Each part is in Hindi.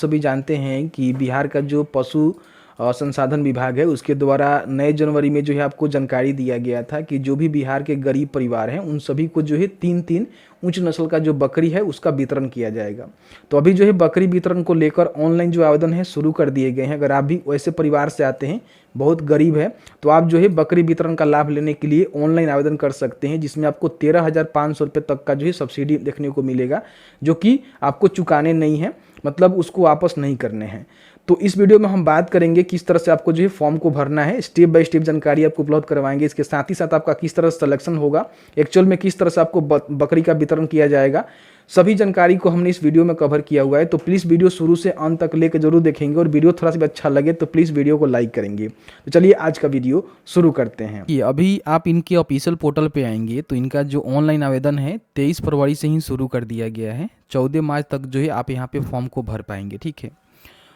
सभी जानते हैं कि बिहार का जो पशु संसाधन विभाग है उसके द्वारा नए जनवरी में जो है आपको जानकारी दिया गया था कि जो भी बिहार के गरीब परिवार हैं उन सभी को जो है 3-3 उच्च नस्ल का जो बकरी है उसका वितरण किया जाएगा। तो अभी जो है बकरी वितरण को लेकर ऑनलाइन जो आवेदन है शुरू कर दिए गए हैं। अगर आप भी वैसे परिवार से आते हैं, बहुत गरीब है, तो आप जो है बकरी वितरण का लाभ लेने के लिए ऑनलाइन आवेदन कर सकते हैं, जिसमें आपको 13,500 रुपये तक का जो है सब्सिडी देखने को मिलेगा, जो कि आपको चुकाने नहीं है, मतलब उसको वापस नहीं करने हैं। तो इस वीडियो में हम बात करेंगे किस तरह से आपको जो है फॉर्म को भरना है, स्टेप बाय स्टेप जानकारी आपको उपलब्ध करवाएंगे। इसके साथ ही साथ आपका किस तरह से सिलेक्शन होगा, एक्चुअल में किस तरह से आपको बकरी का वितरण किया जाएगा, सभी जानकारी को हमने इस वीडियो में कवर किया हुआ है। तो प्लीज़ वीडियो शुरू से अंत तक लेकर जरूर देखेंगे, और वीडियो थोड़ा सा भी अच्छा लगे तो प्लीज़ वीडियो को लाइक करेंगे। तो चलिए आज का वीडियो शुरू करते हैं। कि अभी आप इनके ऑफिशियल पोर्टल पे आएंगे तो इनका जो ऑनलाइन आवेदन है 23 फरवरी से ही शुरू कर दिया गया है। 14 मार्च तक जो है आप यहाँ पे फॉर्म को भर पाएंगे। ठीक है,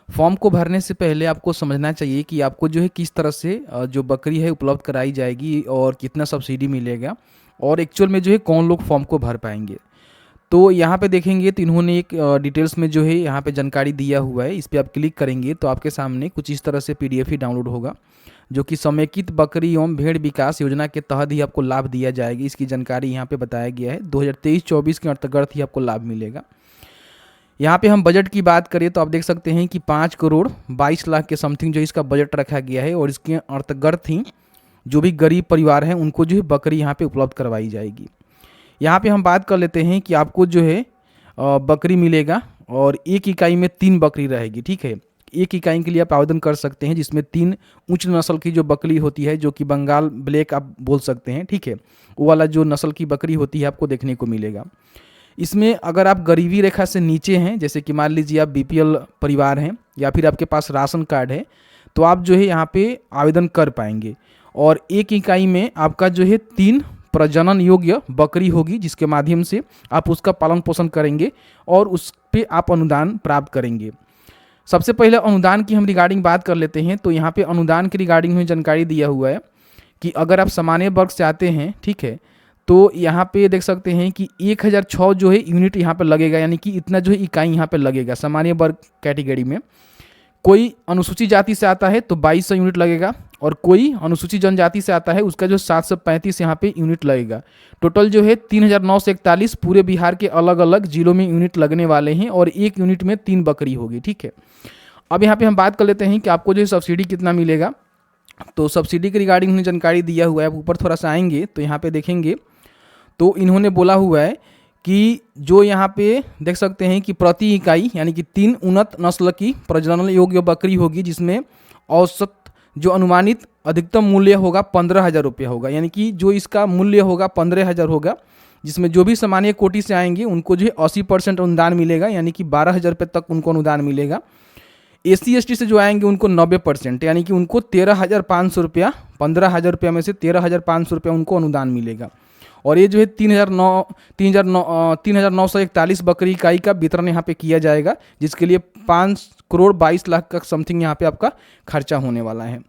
फॉर्म को भरने से पहले आपको समझना चाहिए कि आपको जो है किस तरह से जो बकरी है उपलब्ध कराई जाएगी और कितना सब्सिडी मिलेगा, और एक्चुअल में जो है कौन लोग फॉर्म को भर पाएंगे। तो यहाँ पे देखेंगे तो इन्होंने एक डिटेल्स में जो है यहाँ पे जानकारी दिया हुआ है। इस पर आप क्लिक करेंगे तो आपके सामने कुछ इस तरह से PDF ही डाउनलोड होगा, जो कि समेकित बकरी एवं भेड़ विकास योजना के तहत ही आपको लाभ दिया जाएगी। इसकी जानकारी यहाँ पे बताया गया है। 2023-24 के अंतर्गत ही आपको लाभ मिलेगा। यहाँ पे हम बजट की बात करें तो आप देख सकते हैं कि 5 करोड़ 22 लाख के समथिंग जो इसका बजट रखा गया है, और इसके अंतर्गत ही जो भी गरीब परिवार हैं उनको जो है बकरी यहाँ पे उपलब्ध करवाई जाएगी। यहाँ पे हम बात कर लेते हैं कि आपको जो है बकरी मिलेगा, और एक इकाई में 3 बकरी रहेगी। ठीक है, एक इकाई के लिए आप आवेदन कर सकते हैं, जिसमें 3 उच्च नस्ल की जो बकरी होती है, जो कि बंगाल ब्लैक आप बोल सकते हैं। ठीक है, वो वाला जो नस्ल की बकरी होती है आपको देखने को मिलेगा। इसमें अगर आप गरीबी रेखा से नीचे हैं, जैसे कि मान लीजिए आप BPL परिवार हैं या फिर आपके पास राशन कार्ड है, तो आप जो है यहाँ पे आवेदन कर पाएंगे। और एक इकाई में आपका जो है 3 प्रजनन योग्य बकरी होगी, जिसके माध्यम से आप उसका पालन पोषण करेंगे और उस पर आप अनुदान प्राप्त करेंगे। सबसे पहले अनुदान की हम रिगार्डिंग बात कर लेते हैं। तो यहाँ पे अनुदान की रिगार्डिंग में जानकारी दिया हुआ है कि अगर आप सामान्य वर्ग से आते हैं, ठीक है, तो यहाँ पे देख सकते हैं कि 1006 जो है यूनिट यहाँ पे लगेगा, यानी कि इतना जो है इकाई यहाँ पे लगेगा सामान्य वर्ग कैटेगरी में। कोई अनुसूचित जाति से आता है तो 2200 यूनिट लगेगा, और कोई अनुसूचित जनजाति से आता है उसका जो 735 यहाँ पे यूनिट लगेगा। टोटल जो है 3941 पूरे बिहार के अलग अलग जिलों में यूनिट लगने वाले हैं, और एक यूनिट में 3 बकरी होगी। ठीक है, अब यहाँ पे हम बात कर लेते हैं कि आपको जो है सब्सिडी कितना मिलेगा। तो सब्सिडी के रिगार्डिंग उन्हें जानकारी दिया हुआ है। आप ऊपर थोड़ा सा आएंगे तो यहाँ पे देखेंगे तो इन्होंने बोला हुआ है कि जो यहाँ पे देख सकते हैं कि प्रति इकाई यानी कि 3 उन्नत नस्ल की प्रजनन योग्य बकरी होगी, जिसमें औसत जो अनुमानित अधिकतम मूल्य होगा 15,000 रुपये होगा, यानी कि जो इसका मूल्य होगा 15,000 होगा, जिसमें जो भी सामान्य कोटि से आएंगे उनको जो है 80% अनुदान मिलेगा, यानी कि 12,000 रुपये तक उनको अनुदान मिलेगा। SC ST से जो आएंगे उनको 90%, यानी कि उनको 13,500 रुपया, 15,000 रुपया में से 13,500 रुपया उनको अनुदान मिलेगा। और ये जो है 3,941 बकरी इकाई का वितरण यहाँ पे किया जाएगा, जिसके लिए 5 करोड़ 22 लाख का समथिंग यहाँ पे आपका खर्चा होने वाला है।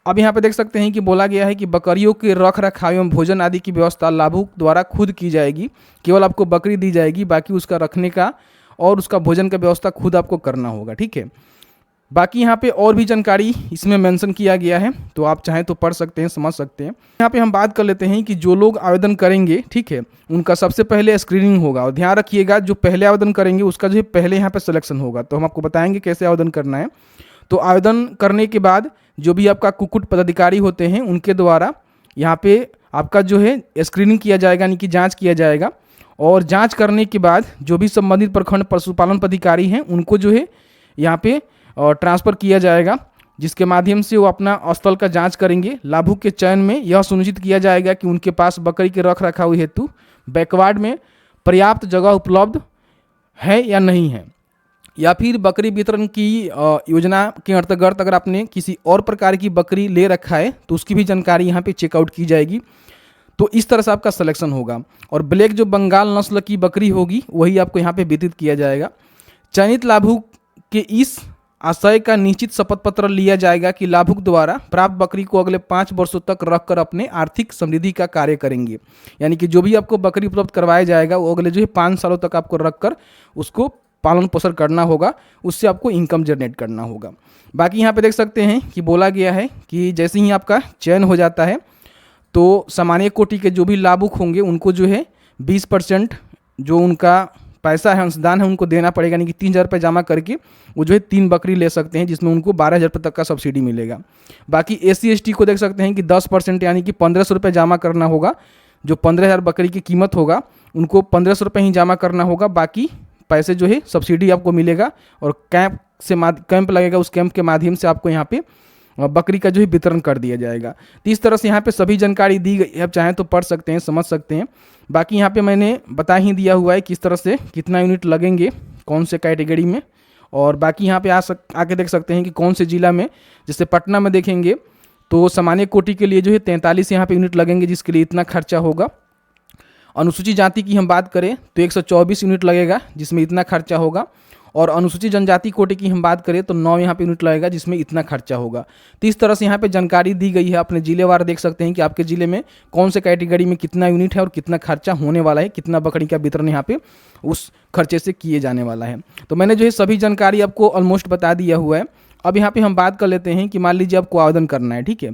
अब यहाँ पे देख सकते हैं कि बोला गया है कि बकरियों के रख रखाव एवं भोजन आदि की व्यवस्था लाभुक द्वारा खुद की जाएगी। केवल आपको बकरी दी जाएगी, बाकी उसका रखने का और उसका भोजन का व्यवस्था खुद आपको करना होगा। ठीक है, बाकी यहाँ पे और भी जानकारी इसमें मेंशन किया गया है, तो आप चाहें तो पढ़ सकते हैं, समझ सकते हैं। यहाँ पे हम बात कर लेते हैं कि जो लोग आवेदन करेंगे, ठीक है, उनका सबसे पहले स्क्रीनिंग होगा। और ध्यान रखिएगा, जो पहले आवेदन करेंगे उसका जो है पहले यहाँ पे सिलेक्शन होगा। तो हम आपको बताएंगे कैसे आवेदन करना है। तो आवेदन करने के बाद जो भी आपका कुक्कुट पदाधिकारी होते हैं उनके द्वारा यहाँ पे आपका जो है स्क्रीनिंग किया जाएगा, यानी कि जाँच किया जाएगा। और जाँच करने के बाद जो भी संबंधित प्रखंड पशुपालन पदाधिकारी हैं उनको जो है यहाँ पे ट्रांसफ़र किया जाएगा, जिसके माध्यम से वो अपना स्थल का जांच करेंगे। लाभुक के चयन में यह सुनिश्चित किया जाएगा कि उनके पास बकरी के रख रखाव हेतु बैकवार्ड में पर्याप्त जगह उपलब्ध है या नहीं है, या फिर बकरी वितरण की योजना के अंतर्गत अगर आपने किसी और प्रकार की बकरी ले रखा है तो उसकी भी जानकारी यहाँ पे चेकआउट की जाएगी। तो इस तरह से आपका सिलेक्शन होगा। और ब्लैक जो बंगाल नस्ल की बकरी होगी वही आपको यहाँ पे वितरित किया जाएगा। चयनित लाभुक के इस आशय का निश्चित शपथ पत्र लिया जाएगा कि लाभुक द्वारा प्राप्त बकरी को अगले 5 वर्षों तक रखकर अपने आर्थिक समृद्धि का कार्य करेंगे। यानी कि जो भी आपको बकरी उपलब्ध करवाया जाएगा वो अगले जो है 5 सालों तक आपको रखकर उसको पालन पोषण करना होगा, उससे आपको इनकम जनरेट करना होगा। बाकी यहाँ पे देख सकते हैं कि बोला गया है कि जैसे ही आपका चयन हो जाता है तो सामान्य कोटि के जो भी लाभुक होंगे उनको जो है 20% जो उनका पैसा है, अंशदान है, उनको देना पड़ेगा। यानी कि 3,000 रुपये जमा करके वो जो है 3 बकरी ले सकते हैं, जिसमें उनको 12,000 रुपये तक का सब्सिडी मिलेगा। बाकी SC ST को देख सकते हैं कि 10% यानी कि 1,500 रुपये जमा करना होगा। जो 15,000 बकरी की कीमत होगा उनको 1,500 रुपये ही जमा करना होगा, बाकी पैसे जो है सब्सिडी आपको मिलेगा और कैंप लगेगा, उस कैंप के माध्यम से आपको यहाँ पे बकरी का जो है वितरण कर दिया जाएगा। तो इस तरह से यहाँ पे सभी जानकारी दी गई है, आप चाहें तो पढ़ सकते हैं, समझ सकते हैं। बाकी यहाँ पे मैंने बता ही दिया हुआ है किस तरह से कितना यूनिट लगेंगे कौन से कैटेगरी में, और बाकी यहाँ पे आके देख सकते हैं कि कौन से जिला में, जैसे पटना में देखेंगे तो सामान्य कोटि के लिए जो है 43 यहाँ पे यूनिट लगेंगे, जिसके लिए इतना खर्चा होगा। अनुसूचित जाति की हम बात करें तो 124 यूनिट लगेगा, जिसमें इतना खर्चा होगा, और अनुसूचित जनजाति कोटि की हम बात करें तो 9 यहाँ पे यूनिट लगेगा, जिसमें इतना खर्चा होगा। तो इस तरह से यहाँ पे जानकारी दी गई है। अपने जिलेवार देख सकते हैं कि आपके ज़िले में कौन से कैटेगरी में कितना यूनिट है और कितना खर्चा होने वाला है, कितना बकरी का वितरण यहाँ पे उस खर्चे से किए जाने वाला है। तो मैंने जो है सभी जानकारी आपको ऑलमोस्ट बता दिया हुआ है। अब यहाँ पे हम बात कर लेते हैं कि मान लीजिए आपको आवेदन करना है, ठीक है,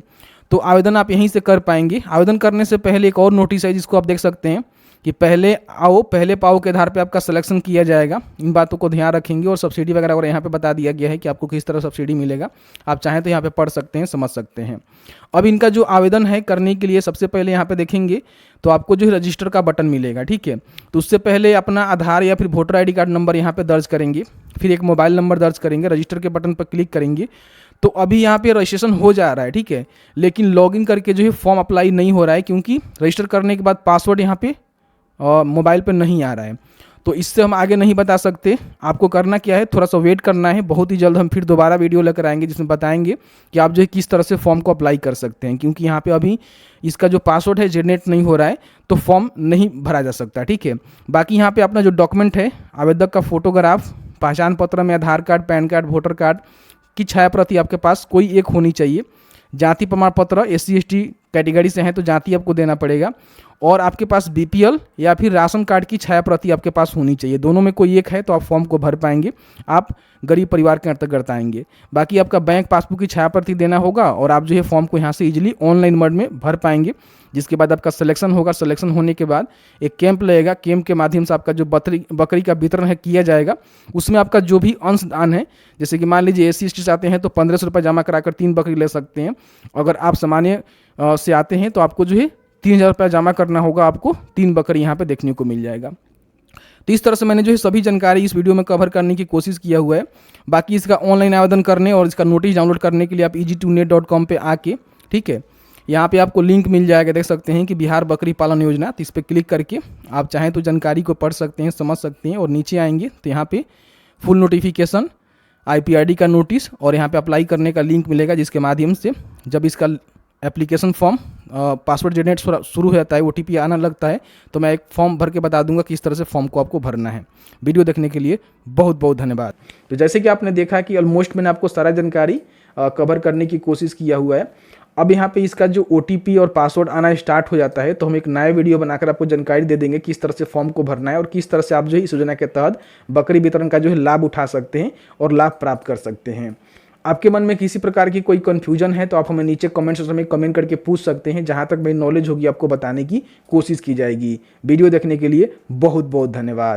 तो आवेदन आप यहीं से कर पाएंगे। आवेदन करने से पहले एक और नोटिस है जिसको आप देख सकते हैं कि पहले आओ पहले पाओ के आधार पे आपका सिलेक्शन किया जाएगा। इन बातों को ध्यान रखेंगे, और सब्सिडी वगैरह और यहाँ पे बता दिया गया है कि आपको किस तरह सब्सिडी मिलेगा। आप चाहें तो यहाँ पे पढ़ सकते हैं, समझ सकते हैं। अब इनका जो आवेदन है करने के लिए सबसे पहले यहाँ पे देखेंगे तो आपको जो है रजिस्टर का बटन मिलेगा, ठीक है। तो उससे पहले अपना आधार या फिर वोटर ID कार्ड नंबर यहाँ पे दर्ज करेंगे, फिर एक मोबाइल नंबर दर्ज करेंगे, रजिस्टर के बटन पर क्लिक करेंगे। तो अभी यहाँ पे रजिस्ट्रेशन हो जा रहा है, ठीक है, लेकिन लॉगिन करके जो है फॉर्म अप्लाई नहीं हो रहा है, क्योंकि रजिस्टर करने के बाद पासवर्ड यहाँ पे मोबाइल पे नहीं आ रहा है। तो इससे हम आगे नहीं बता सकते। आपको करना क्या है, थोड़ा सा वेट करना है। बहुत ही जल्द हम फिर दोबारा वीडियो लेकर आएंगे जिसमें बताएंगे कि आप जो है किस तरह से फॉर्म को अप्लाई कर सकते हैं, क्योंकि यहाँ पे अभी इसका जो पासवर्ड है जनरेट नहीं हो रहा है, तो फॉर्म नहीं भरा जा सकता, ठीक है। बाकी यहाँ पे अपना जो डॉक्यूमेंट है, आवेदक का फोटोग्राफ, पहचान पत्र में Aadhaar card, PAN card, voter card की छाया प्रति आपके पास कोई एक होनी चाहिए। जाति प्रमाण पत्र, SC ST कैटेगरी से हैं तो जाति आपको देना पड़ेगा, और आपके पास BPL या फिर राशन कार्ड की छाया प्रति आपके पास होनी चाहिए। दोनों में कोई एक है तो आप फॉर्म को भर पाएंगे, आप गरीब परिवार के अंतर्गत आएंगे। बाकी आपका बैंक पासबुक की छाया प्रति देना होगा, और आप जो है फॉर्म को यहाँ से इजीली ऑनलाइन मोड में भर पाएंगे। जिसके बाद आपका सिलेक्शन होगा, सिलेक्शन होने के बाद एक कैंप लगेगा, कैंप के माध्यम से आपका जो बकरी का वितरण है किया जाएगा। उसमें आपका जो भी अंशदान है, जैसे कि मान लीजिए SC ST से आते हैं तो 1,500 रुपये जमा कराकर 3 बकरी ले सकते हैं। अगर आप सामान्य से आते हैं तो आपको जो है 3,000 रुपये जमा करना होगा, आपको 3 बकरी यहाँ पे देखने को मिल जाएगा। तो इस तरह से मैंने जो है सभी जानकारी इस वीडियो में कवर करने की कोशिश किया हुआ है। बाकी इसका ऑनलाइन आवेदन करने और इसका नोटिस डाउनलोड करने के लिए आप easy2net.com पे आके, ठीक है, यहाँ पे आपको लिंक मिल जाएगा, देख सकते हैं कि बिहार बकरी पालन योजना। तो इस पर क्लिक करके आप चाहें तो जानकारी को पढ़ सकते हैं, समझ सकते हैं, और नीचे आएंगे तो यहाँ पे फुल नोटिफिकेशन, IPRD का नोटिस और यहाँ पे अप्लाई करने का लिंक मिलेगा, जिसके माध्यम से जब इसका एप्लीकेशन फॉर्म पासवर्ड जनरेट शुरू हो जाता है, OTP आना लगता है, तो मैं एक फॉर्म भर के बता दूंगा किस तरह से फॉर्म को आपको भरना है। वीडियो देखने के लिए बहुत बहुत धन्यवाद। तो जैसे कि आपने देखा कि ऑलमोस्ट मैंने आपको सारा जानकारी कवर करने की कोशिश किया हुआ है। अब यहाँ पे इसका जो OTP और पासवर्ड आना स्टार्ट हो जाता है तो हम एक नया वीडियो बनाकर आपको जानकारी दे देंगे किस तरह से फॉर्म को भरना है और किस तरह से आप जो है इस योजना के तहत बकरी वितरण का जो है लाभ उठा सकते हैं और लाभ प्राप्त कर सकते हैं। आपके मन में किसी प्रकार की कोई कन्फ्यूजन है तो आप हमें नीचे कमेंट सेक्शन में कमेंट करके पूछ सकते हैं। जहाँ तक मेरी नॉलेज होगी आपको बताने की कोशिश की जाएगी। वीडियो देखने के लिए बहुत बहुत धन्यवाद।